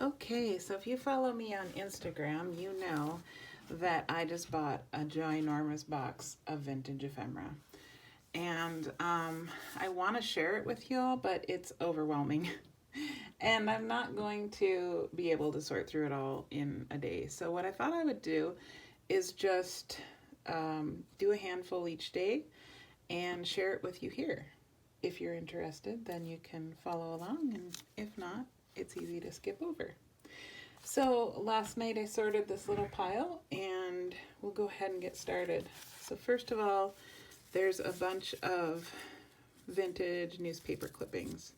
Okay, so if you follow me on Instagram, you know that I just bought a ginormous box of vintage ephemera. And I want to share it with y'all, but it's overwhelming. And I'm not going to be able to sort through it all in a day. So, what I thought I would do is just do a handful each day and share it with you here. If you're interested, then you can follow along, and if not, it's easy to skip over. So last night I sorted this little pile and we'll go ahead and get started. So first of all, there's a bunch of vintage newspaper clippings,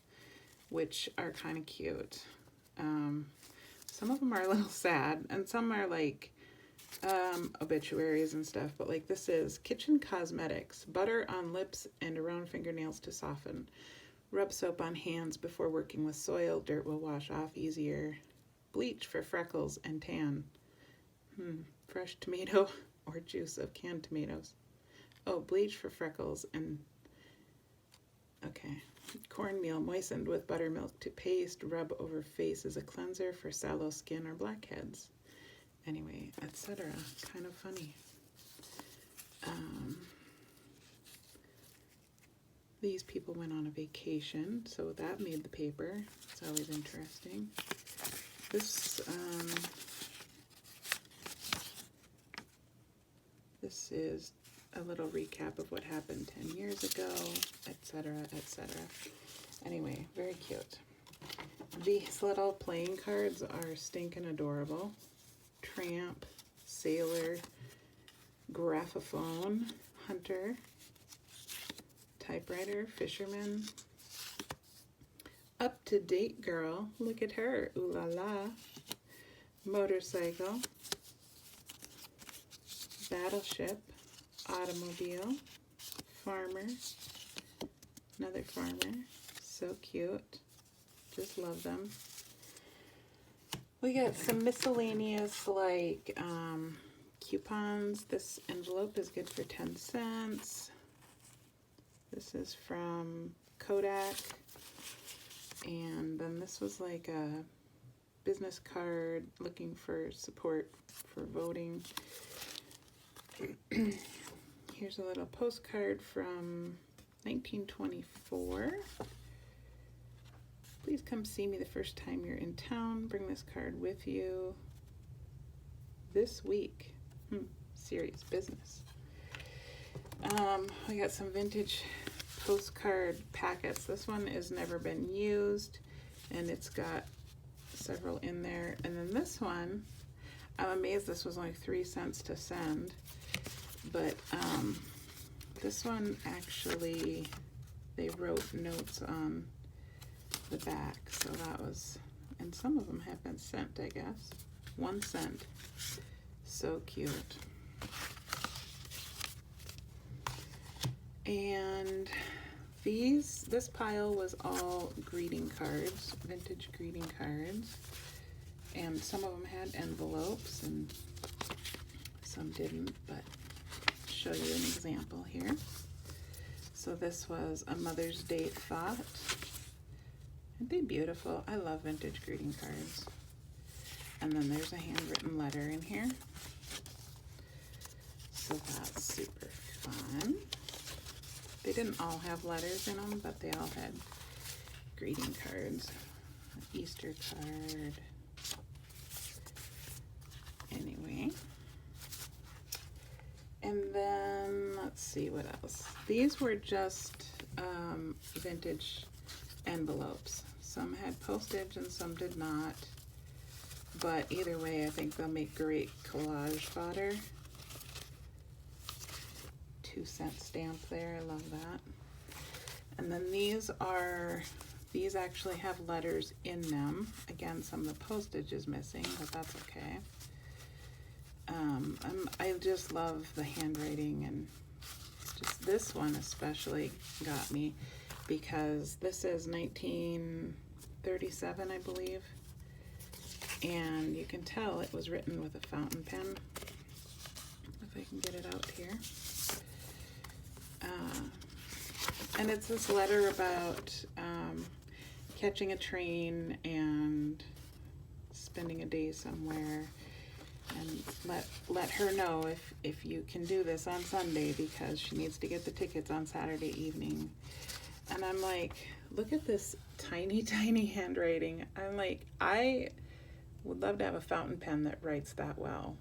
which are kind of cute. Some of them are a little sad and some are like obituaries and stuff, but like this is kitchen cosmetics, butter on lips and around fingernails to soften. Rub soap on hands before working with soil, dirt will wash off easier. Bleach for freckles and tan. Fresh tomato or juice of canned tomatoes. Oh, bleach for freckles and... Okay. Cornmeal moistened with buttermilk to paste. Rub over face as a cleanser for sallow skin or blackheads. Anyway, etc. Kind of funny. These people went on a vacation, so that made the paper. It's always interesting. This is a little recap of what happened 10 years ago, etc., etc. Anyway, very cute. These little playing cards are stinking adorable. Tramp, sailor, graphophone, hunter, typewriter, fisherman, up-to-date girl, look at her, ooh la la, motorcycle, battleship, automobile, farmer, another farmer, so cute, just love them. We got some miscellaneous like coupons. This envelope is good for 10 cents. This is from Kodak. And then this was like a business card looking for support for voting. Here's a little postcard from 1924. Please come see me the first time you're in town. Bring this card with you this week. Serious business. We got some vintage postcard packets. This one has never been used and it's got several in there. And then this one, I'm amazed this was only 3 cents to send, but this one actually, they wrote notes on the back, so that was, and some of them have been sent, I guess. 1 cent. So cute. And this pile was all greeting cards, vintage greeting cards, and some of them had envelopes and some didn't, but I'll show you an example here. So this was a Mother's Day thought. Aren't they beautiful? I love vintage greeting cards. And then there's a handwritten letter in here. So that's super fun. They didn't all have letters in them, but they all had greeting cards. An Easter card. Anyway. And then, let's see what else. These were just vintage envelopes. Some had postage and some did not. But either way, I think they'll make great collage fodder. 2 cent stamp there, I love that. And then these actually have letters in them. Again, some of the postage is missing, but that's okay. I just love the handwriting, and just this one especially got me because this is 1937, I believe. And you can tell it was written with a fountain pen. If I can get it out here. And it's this letter about catching a train and spending a day somewhere, and let her know if you can do this on Sunday, because she needs to get the tickets on Saturday evening. And I'm like, look at this tiny, tiny handwriting. I'm like, I would love to have a fountain pen that writes that well.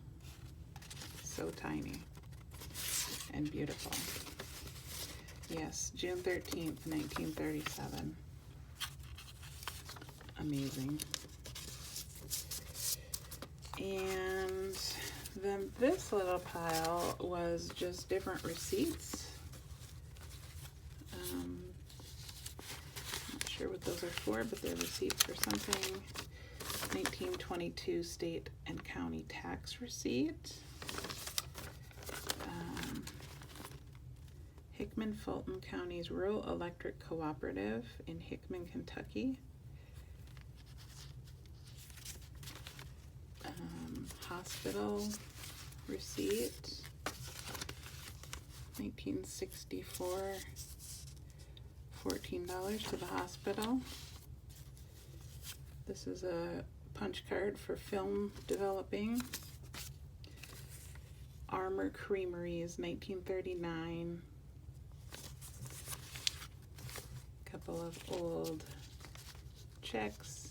So tiny and beautiful. Yes, June 13th, 1937. Amazing. And then this little pile was just different receipts. Not sure what those are for, but they're receipts for something. 1922 state and county tax receipt. Hickman Fulton County's Rural Electric Cooperative in Hickman, Kentucky. Hospital receipt, 1964, $14 to the hospital. This is a punch card for film developing. Armor Creameries, 1939. Couple of old checks.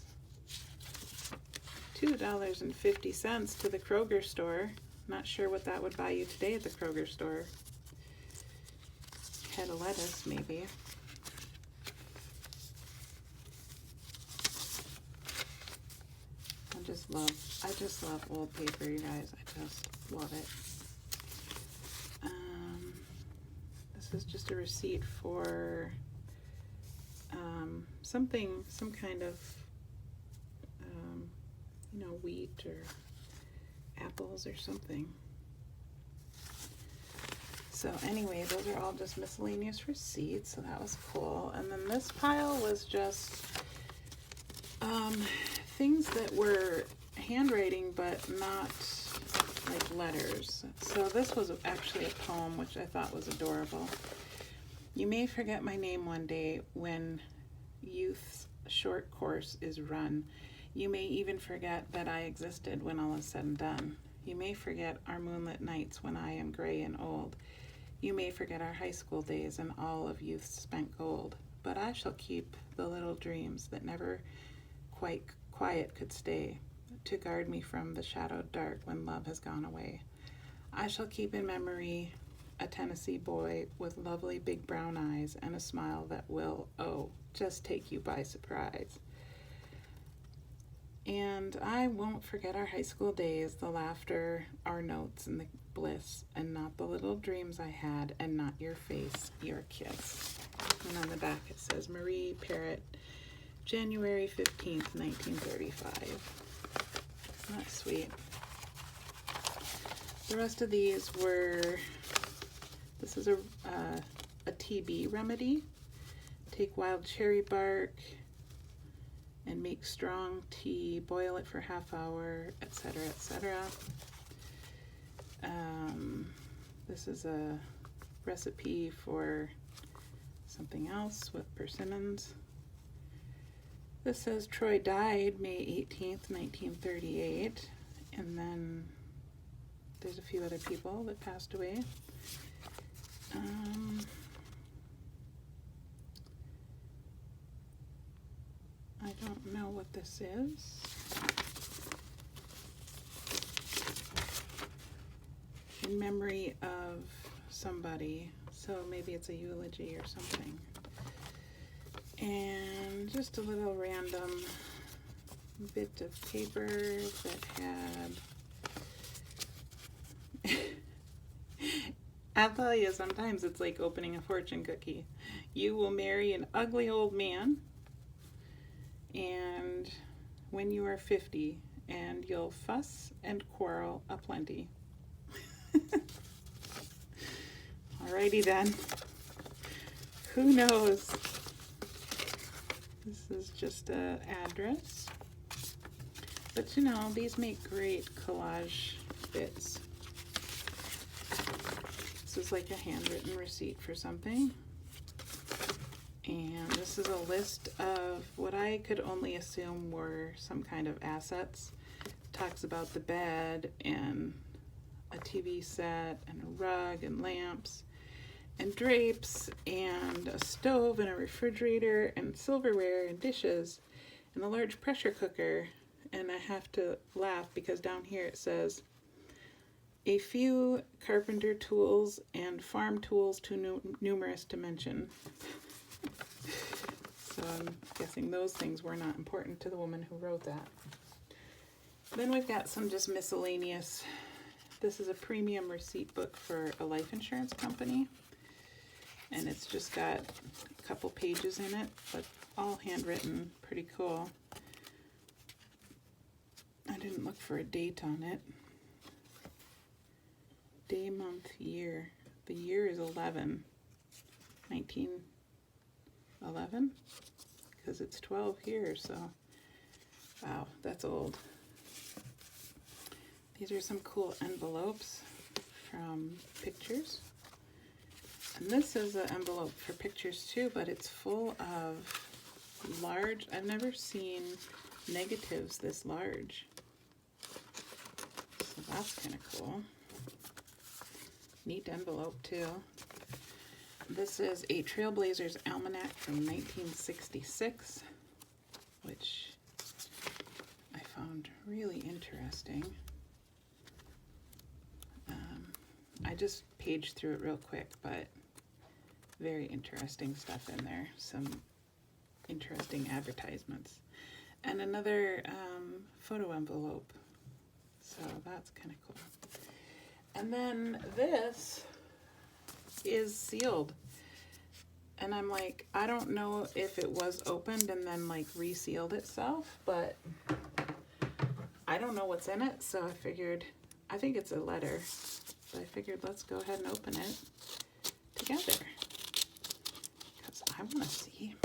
$2.50 to the Kroger store. Not sure what that would buy you today at the Kroger store. Head of lettuce, maybe. I just love old paper, you guys. I just love it. This is just a receipt for some kind of wheat or apples or something. So anyway, those are all just miscellaneous receipts, so that was cool. And then this pile was just things that were handwriting but not like letters. So this was actually a poem, which I thought was adorable. You may forget my name one day when youth's short course is run. You may even forget that I existed when all is said and done. You may forget our moonlit nights when I am gray and old. You may forget our high school days and all of youth's spent gold. But I shall keep the little dreams that never quite quiet could stay, to guard me from the shadowed dark when love has gone away. I shall keep in memory a Tennessee boy with lovely big brown eyes and a smile that will, just take you by surprise. And I won't forget our high school days, the laughter, our notes, and the bliss, and not the little dreams I had, and not your face, your kiss. And on the back it says, Marie Parrott, January 15th, 1935. That's sweet. The rest of these were, this is a TB remedy. Take wild cherry bark and make strong tea, boil it for half hour, etc., etc. This is a recipe for something else with persimmons. This says Troy died May 18th, 1938, and then there's a few other people that passed away. I don't know what this is. In memory of somebody, so maybe it's a eulogy or something. And just a little random bit of paper that had I'll tell you, sometimes it's like opening a fortune cookie. You will marry an ugly old man, and when you are 50, and you'll fuss and quarrel aplenty. Alrighty then. Who knows? This is just an address. But you know, these make great collage bits. This is like a handwritten receipt for something. And this is a list of what I could only assume were some kind of assets. It talks about the bed and a TV set and a rug and lamps and drapes and a stove and a refrigerator and silverware and dishes and a large pressure cooker. And I have to laugh because down here it says a few carpenter tools and farm tools too numerous to mention. So I'm guessing those things were not important to the woman who wrote that. Then we've got some just miscellaneous. This is a premium receipt book for a life insurance company. And it's just got a couple pages in it, but all handwritten, pretty cool. I didn't look for a date on it. Day, month, year. The year is 1911, because it's 12 here, so wow, that's old. These are some cool envelopes from pictures. And this is an envelope for pictures too, but it's full of large, I've never seen negatives this large. So that's kind of cool. Neat envelope too. This is a Trailblazers Almanac from 1966, which I found really interesting. I just paged through it real quick, but very interesting stuff in there. Some interesting advertisements. And another photo envelope. So that's kind of cool. And then this is sealed. And I'm like, I don't know if it was opened and then like resealed itself, but I don't know what's in it. So I figured, I think it's a letter. So I figured let's go ahead and open it together. Because I want to see.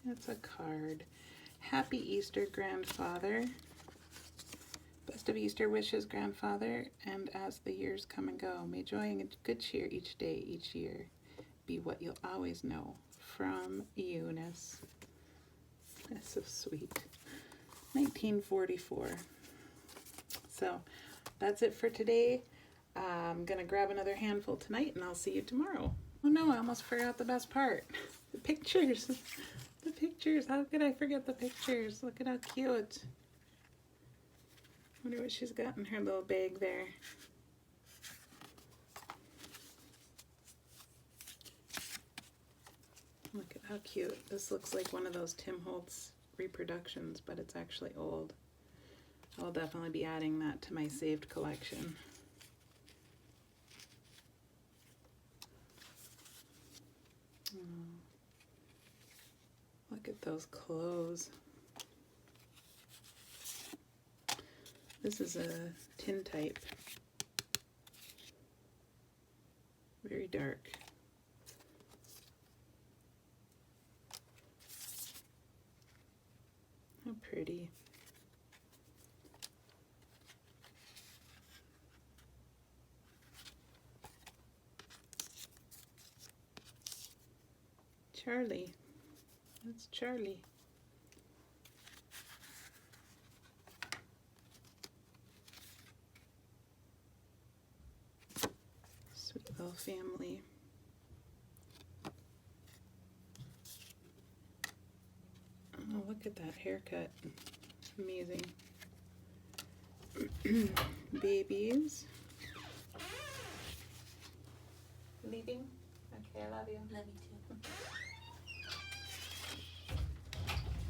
It's a card. Happy Easter, Grandfather. Best of Easter wishes, Grandfather. And as the years come and go, may joy and good cheer each day, each year be what you'll always know. From Eunice. That's so sweet. 1944. So that's it for today. I'm going to grab another handful tonight and I'll see you tomorrow. Oh no, I almost forgot the best part. The pictures. The pictures. How could I forget the pictures? Look at how cute. Wonder what she's got in her little bag there. Look at how cute. This looks like one of those Tim Holtz reproductions, but it's actually old. I'll definitely be adding that to my saved collection. Oh, look at those clothes. This is a tintype. Very dark. How pretty. Charlie. That's Charlie. Sweet little family. Oh, look at that haircut. Amazing. Babies. Leaving? Okay, I love you. Love you too.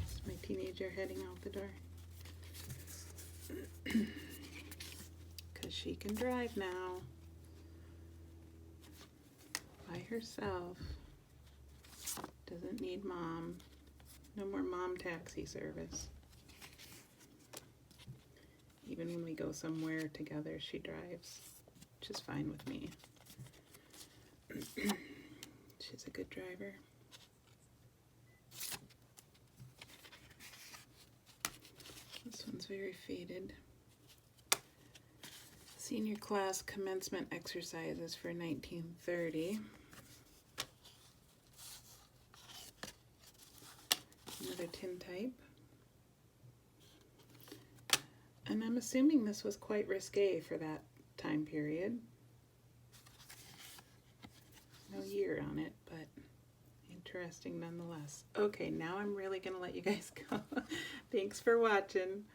It's my teenager heading out the door. Because she can drive now. By herself. Doesn't need mom. No more mom taxi service. Even when we go somewhere together, she drives, which is fine with me. She's a good driver. This one's very faded. Senior class commencement exercises for 1930. Another tintype. And I'm assuming this was quite risque for that time period. No year on it, but interesting nonetheless. Okay, now I'm really going to let you guys go. Thanks for watching.